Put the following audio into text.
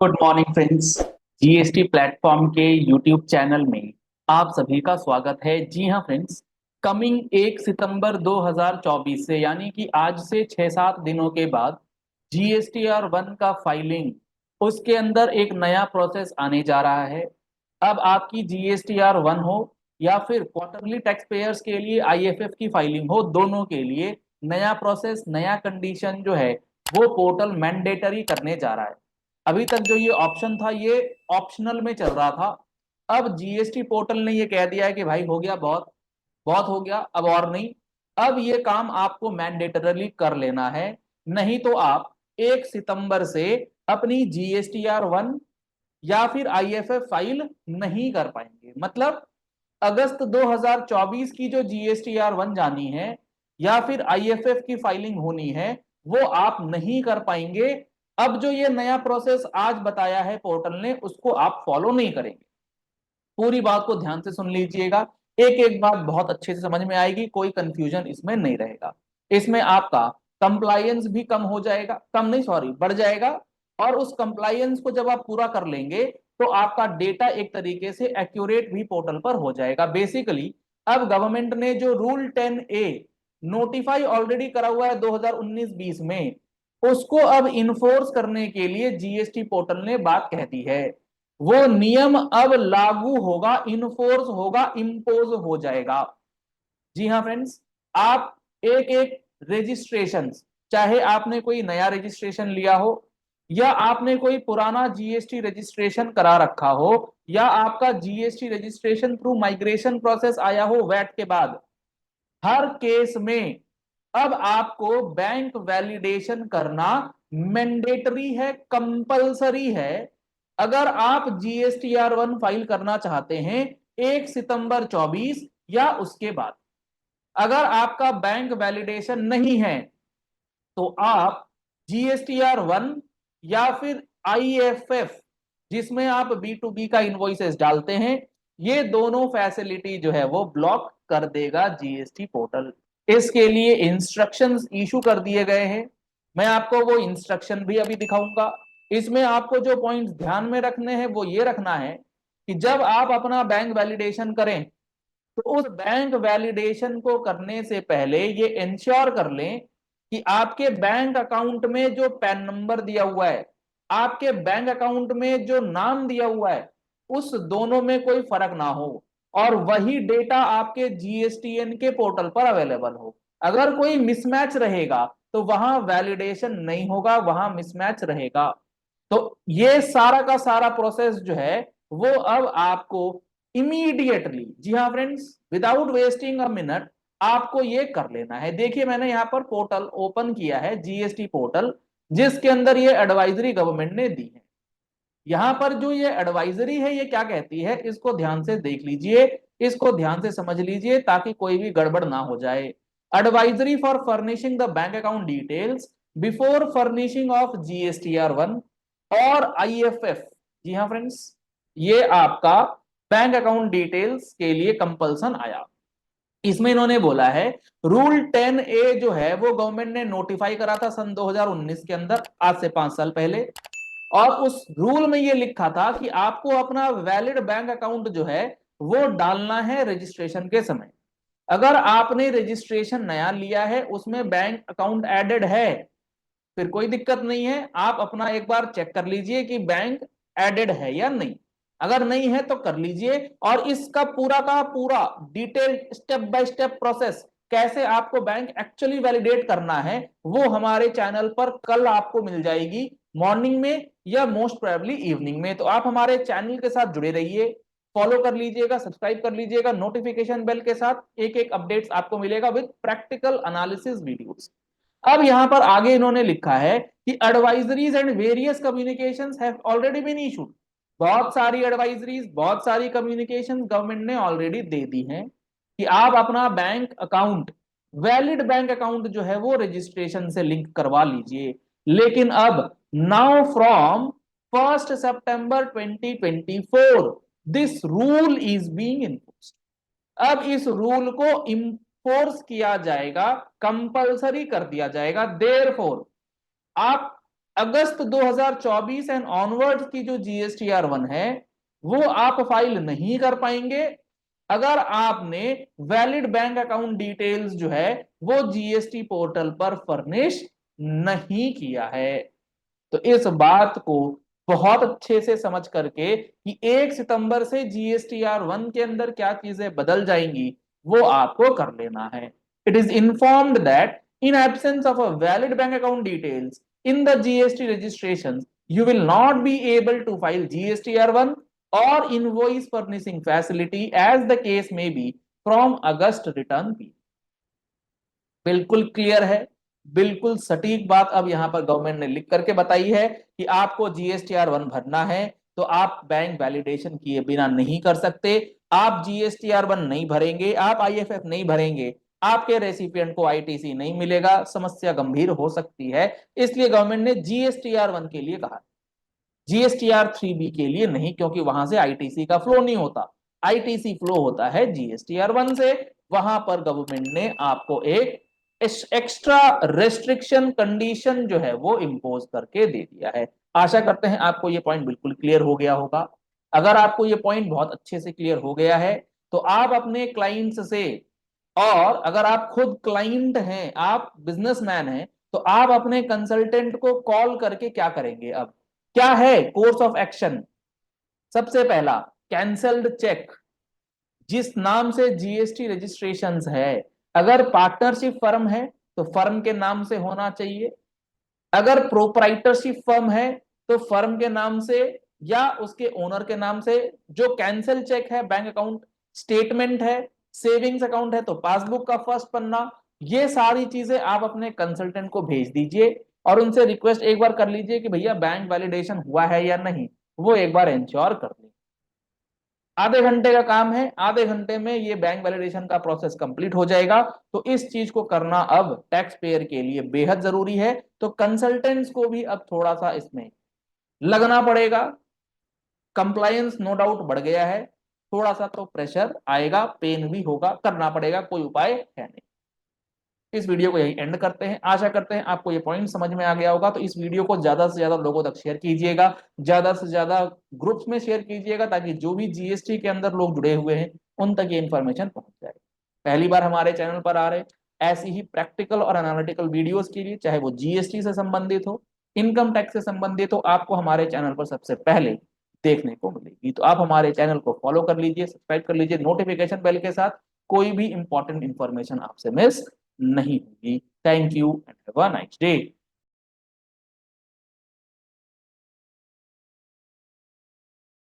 Good morning friends. GST platform के YouTube channel में आप सभी का स्वागत है। जी हाँ फ्रेंड्स, कमिंग 1 सितंबर 2024 से यानी कि आज से 6-7 दिनों के बाद जीएसटीआर 1 का फाइलिंग, उसके अंदर एक नया प्रोसेस आने जा रहा है। अब आपकी जीएसटीआर 1 हो या फिर क्वार्टरली टैक्स पेयर्स के लिए आईएफएफ की फाइलिंग हो, दोनों के लिए नया प्रोसेस, नया कंडीशन जो है वो पोर्टल मैंडेटरी करने जा रहा है। अभी तक जो ये ऑप्शन था ये ऑप्शनल में चल रहा था। अब जीएसटी पोर्टल ने ये कह दिया है कि भाई हो गया, बहुत बहुत हो गया, अब और नहीं। अब ये काम आपको मैंडेटरली कर लेना है, नहीं तो आप 1 सितंबर से अपनी जीएसटीआर 1 या फिर आईएफएफ फाइल नहीं कर पाएंगे। मतलब अगस्त 2024 की जो जीएसटीआर 1 जानी है या फिर आईएफएफ की फाइलिंग होनी है, वो आप नहीं कर पाएंगे। अब जो ये नया प्रोसेस आज बताया है पोर्टल ने, उसको आप फॉलो नहीं करेंगे। पूरी बात को ध्यान से सुन लीजिएगा, एक एक बात बहुत अच्छे से समझ में आएगी, कोई कंफ्यूजन इसमें नहीं रहेगा। इसमें आपका कंप्लायंस भी कम हो जाएगा, कम नहीं सॉरी बढ़ जाएगा। और उस कंप्लायंस को जब आप पूरा कर लेंगे तो आपका डेटा एक तरीके से एक्यूरेट भी पोर्टल पर हो जाएगा। बेसिकली अब गवर्नमेंट ने जो रूल 10A नोटिफाई ऑलरेडी करा हुआ है 2019-20 में, उसको अब इन्फोर्स करने के लिए जीएसटी पोर्टल ने बात कह दी है। वो नियम अब लागू होगा, इन्फोर्स होगा, इम्पोज हो जाएगा। जी हाँ फ्रेंड्स, आप एक एक रजिस्ट्रेशन, चाहे आपने कोई नया रजिस्ट्रेशन लिया हो या आपने कोई पुराना जीएसटी रजिस्ट्रेशन करा रखा हो या आपका GST registration through migration process आया हो वैट के बाद, हर केस में अब आपको बैंक वैलिडेशन करना मैंडेटरी है, कंपलसरी है। अगर आप जीएसटीआर 1 फाइल करना चाहते हैं 1 सितंबर 24 या उसके बाद, अगर आपका बैंक वैलिडेशन नहीं है तो आप जीएसटीआर 1 या फिर आईएफएफ, जिसमें आप बी टू बी का इनवॉइसेस डालते हैं, ये दोनों फैसिलिटी जो है वो ब्लॉक कर देगा जीएसटी पोर्टल। इसके लिए इंस्ट्रक्शंस इशू कर दिए गए हैं। मैं आपको वो इंस्ट्रक्शन भी अभी दिखाऊंगा। इसमें आपको जो पॉइंट्स ध्यान में रखने हैं वो ये रखना है कि जब आप अपना बैंक वैलिडेशन करें तो उस बैंक वैलिडेशन को करने से पहले ये इंश्योर कर लें कि आपके बैंक अकाउंट में जो पैन नंबर दिया हुआ है, आपके बैंक अकाउंट में जो नाम दिया हुआ है, उस दोनों में कोई फर्क ना हो और वही डेटा आपके जीएसटीएन के पोर्टल पर अवेलेबल हो। अगर कोई मिसमैच रहेगा तो वहां वैलिडेशन नहीं होगा, वहां मिसमैच रहेगा। तो ये सारा का सारा प्रोसेस जो है वो अब आपको इमीडिएटली, जी हाँ friends, without wasting a minute आपको ये कर लेना है। देखिए मैंने यहाँ पर पोर्टल ओपन किया है, जीएसटी पोर्टल, जिसके अंदर ये एडवाइजरी गवर्नमेंट ने दी है। यहां पर जो ये एडवाइजरी है ये क्या कहती है, इसको ध्यान से देख लीजिए, इसको ध्यान से समझ लीजिए ताकि कोई भी गड़बड़ ना हो जाए। Advisory for furnishing the bank account details before furnishing of GSTR 1 और आईएफएफ। जी हाँ फ्रेंड्स, ये आपका बैंक अकाउंट डिटेल्स के लिए कंपल्सन आया। इसमें इन्होंने बोला है रूल 10A जो है वो गवर्नमेंट ने नोटिफाई करा था सन 2019 के अंदर, आज से 5 साल पहले। और उस रूल में ये लिखा था कि आपको अपना वैलिड बैंक अकाउंट जो है वो डालना है रजिस्ट्रेशन के समय। अगर आपने रजिस्ट्रेशन नया लिया है, उसमें बैंक अकाउंट एडेड है, फिर कोई दिक्कत नहीं है, आप अपना एक बार चेक कर लीजिए कि बैंक एडेड है या नहीं। अगर नहीं है तो कर लीजिए। और इसका पूरा का पूरा detail step by step process, कैसे आपको बैंक एक्चुअली वैलिडेट करना है, वो हमारे चैनल पर कल आपको मिल जाएगी, मॉर्निंग में या मोस्ट प्रोबेबली इवनिंग में। तो आप हमारे चैनल के साथ जुड़े रहिए, फॉलो कर लीजिएगा, सब्सक्राइब कर लीजिएगा, नोटिफिकेशन बेल के साथ एक एक अपडेट्स आपको मिलेगा विद प्रैक्टिकल एनालिसिस वीडियोस। अब यहां पर आगे इन्होंने लिखा है कि advisories and various communications have already been issued. बहुत सारी एडवाइजरीज, बहुत सारी कम्युनिकेशन गवर्नमेंट ने ऑलरेडी दे दी हैं कि आप अपना bank account, valid bank account जो है वो रजिस्ट्रेशन से लिंक करवा लीजिए। लेकिन अब now from 1 September 2024 this rule is being enforced. अब इस रूल को इंफोर्स किया जाएगा, कंपलसरी कर दिया जाएगा। देयरफॉर आप अगस्त 2024 एंड ऑनवर्ड्स की जो GSTR 1 है वो आप फाइल नहीं कर पाएंगे अगर आपने वैलिड बैंक अकाउंट डिटेल्स जो है वो जीएसटी पोर्टल पर फर्निश नहीं किया है। तो इस बात को बहुत अच्छे से समझ करके कि 1 सितंबर से GSTR 1 के अंदर क्या चीजें बदल जाएंगी वो आपको कर लेना है। It is informed that in absence of a valid bank account details in the GST registration you will not be able to file GSTR 1 or invoice furnishing facility as the case may be from August return period। बिल्कुल clear है, बिल्कुल सटीक बात अब यहां पर government ने लिख करके बताई है कि आपको GSTR 1 भरना है तो आप बैंक वैलिडेशन किए बिना नहीं कर सकते। आप GSTR 1 नहीं भरेंगे, आप IFF नहीं भरेंगे, आपके रेसिपिएंट को आईटीसी नहीं मिलेगा, समस्या गंभीर हो सकती है। इसलिए गवर्नमेंट ने GSTR 1 के लिए कहा, GSTR 3B के लिए नहीं, क्योंकि वहां से आईटीसी का फ्लो नहीं होता, आईटीसी फ्लो होता है GSTR 1 से। वहां पर गवर्नमेंट ने आपको एक एक्स्ट्रा रेस्ट्रिक्शन कंडीशन जो है वो इंपोज करके दे दिया है। आशा करते हैं आपको ये पॉइंट बिल्कुल क्लियर हो गया होगा। अगर आपको ये पॉइंट बहुत अच्छे से क्लियर हो गया है तो आप अपने क्लाइंट्स से, और अगर आप खुद क्लाइंट हैं, आप बिजनेसमैन हैं, तो आप अपने कंसल्टेंट को कॉल करके क्या करेंगे। अब क्या है कोर्स ऑफ एक्शन? सबसे पहला, कैंसल्ड चेक। जिस नाम से जीएसटी रजिस्ट्रेशन है, अगर पार्टनरशिप फर्म है तो फर्म के नाम से होना चाहिए, अगर प्रोप्राइटरशिप फर्म है तो फर्म के नाम से या उसके ओनर के नाम से। जो कैंसिल चेक है बैंक अकाउंट स्टेटमेंट है, सेविंग्स अकाउंट है तो पासबुक का फर्स्ट पन्ना, ये सारी चीजें आप अपने कंसल्टेंट को भेज दीजिए और उनसे रिक्वेस्ट एक बार कर लीजिए कि भैया बैंक वैलिडेशन हुआ है या नहीं, वो एक बार इंश्योर कर लें। आधे घंटे का काम है, आधे घंटे में ये बैंक वैलिडेशन का प्रोसेस कंप्लीट हो जाएगा। तो इस चीज को करना अब टैक्स पेयर के लिए बेहद जरूरी है। तो कंसल्टेंट्स को भी अब थोड़ा सा इसमें लगना पड़ेगा। कंप्लायंस नो डाउट बढ़ गया है, थोड़ा सा तो प्रेशर आएगा, पेन भी होगा, करना पड़ेगा, कोई उपाय है नहीं। इस वीडियो को यही एंड करते हैं। आशा करते हैं आपको ये पॉइंट समझ में आ गया होगा। तो इस वीडियो को ज्यादा से ज्यादा लोगों तक शेयर कीजिएगा, ज्यादा से ज्यादा ग्रुप्स में शेयर कीजिएगा, ताकि जो भी जीएसटी के अंदर लोग जुड़े हुए हैं उन तक ये इन्फॉर्मेशन पहुंच जाए। पहली बार हमारे चैनल पर आ रहे ऐसी ही प्रैक्टिकल और एनालिटिकल वीडियोस के लिए, चाहे वो जीएसटी से संबंधित हो, इनकम टैक्स से संबंधित हो, आपको हमारे चैनल पर सबसे पहले देखने को मिलेगी। तो आप हमारे चैनल को फॉलो कर लीजिए, सब्सक्राइब कर लीजिए नोटिफिकेशन बेल के साथ, कोई भी इंपॉर्टेंट इंफॉर्मेशन आपसे मिस नहीं होगी। Thank you and have a nice day.